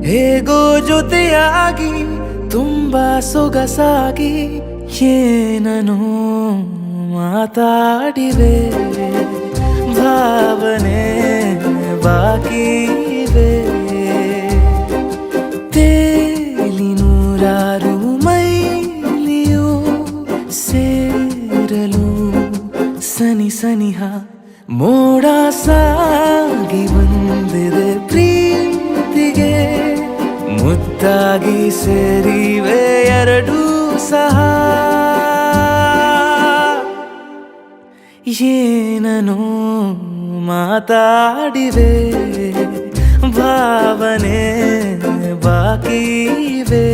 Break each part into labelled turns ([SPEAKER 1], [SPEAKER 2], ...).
[SPEAKER 1] ಹೇಗೋ ಜೊತೆಯಾಗಿ ತುಂಬಾ ಸೊಗಸಾಗಿ ಏನನೋ ಮಾತಾಡಿವೆ ಭಾವನೆ ಬಾಕಿ ಇವೆ ತೇಲಿ ನೂರಾರು ಮೈಲಿಯು ಸೇರಲು ಸನಿ ಸನಿಹ ಮೋಡ ಸಾಗಿ ಬಂದಿದೆ ಪ್ರೀತಿಗೆ ಮುತ್ತಾಗಿ ಸೇರಿವೆ ಎರಡೂ ಸಹ ಏನನೋ ಮಾತಾಡಿವೆ ಭಾವನೆ ಬಾಕಿ ಇವೆ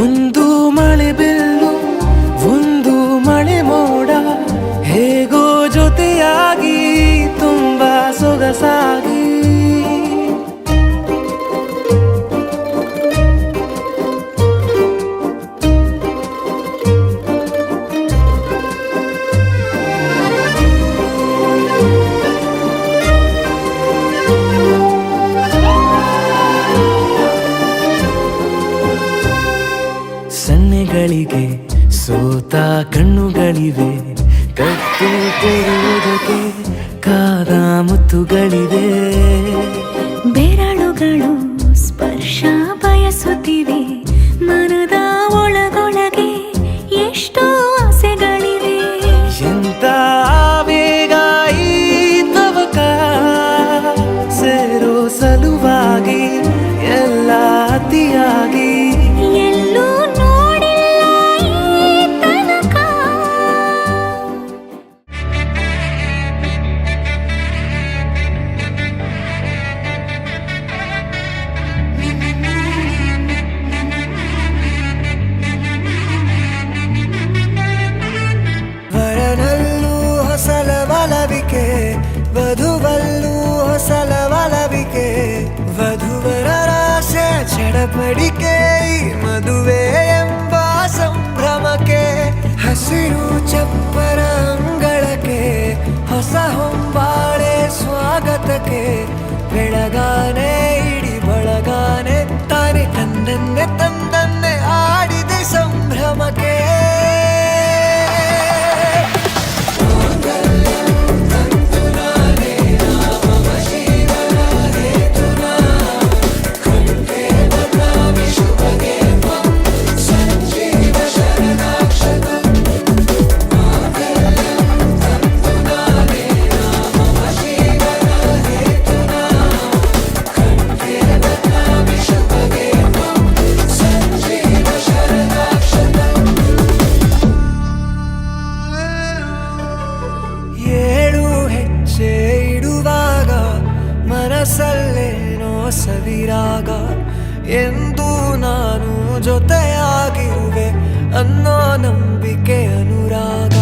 [SPEAKER 1] ಒಂದು ಮಳೆ ಬಿಲ್ಲು ಒಂದು ಮಳೆ ಮೋಡ ಹೇಗೋ ಜೊತೆಯಾಗಿ ತುಂಬಾ ಸೊಗಸಾಗಿ ಸನ್ನೆಗಳಿಗೆ ಸೋತ ಕಣ್ಣುಗಳಿವೆ ಕತ್ತು ತೆರೆಯುವುದಕ್ಕೆ ಕಾದ ಮುತ್ತುಗಳಿವೆ
[SPEAKER 2] ಬೆರಳುಗಳು ಸ್ಪರ್ಶ ಬಯಸುತ್ತಿವೆ ಮನದ ಒಳಗೊಳಗೆ ಎಷ್ಟೋ ಆಸೆಗಳಿವೆ
[SPEAKER 1] ಎಂತ ಬೇಗ ಈ ತವಕ ಸೇರೋ ಸಲುವಾಗಿ ಎಲ್ಲ ಅತಿಯಾಗಿ
[SPEAKER 2] ಎಲ್ಲೂ ನೋಡಿಲ್ಲ ಈ ತನಕ
[SPEAKER 3] ವರನಲ್ಲೂ ಹೊಸಲ ಬಲವಿಕೆ ವಧುವಲ್ಲೂ ಹೊಸಲ ಬಲವಿಕೆ ವಧುವರರ ಆಸೆ ಚಡಪಡಿಕೆ ಈ ಮದುವೆ ಎಂಬ ಸಂಭ್ರಮಕ್ಕೆ ಹಸಿರು ಚಪ್ಪರ ಅಂಗಳಕ್ಕೆ ಹೊಸ ಹೊಂಬಾಳೆ ಸ್ವಾಗತಕ್ಕೆ ಬೆಳಗಾನೆ ಇಡಿ ಬಳಗಾನೆ ತಾನೆ ತಂದನ್ನೆ ತಂದನ್ನೆ ಆಡಿದೆ ಸಂಭ್ರಮಕ್ಕೆ ಇಡುವಾಗ ಮನಸ್ಸಲ್ಲೇನೋ ಸವಿರಾಗ ಎಂದು ನಾನು ಜೊತೆಯಾಗಿರುವೆ ಅನ್ನೋ ನಂಬಿಕೆ ಅನುರಾಗ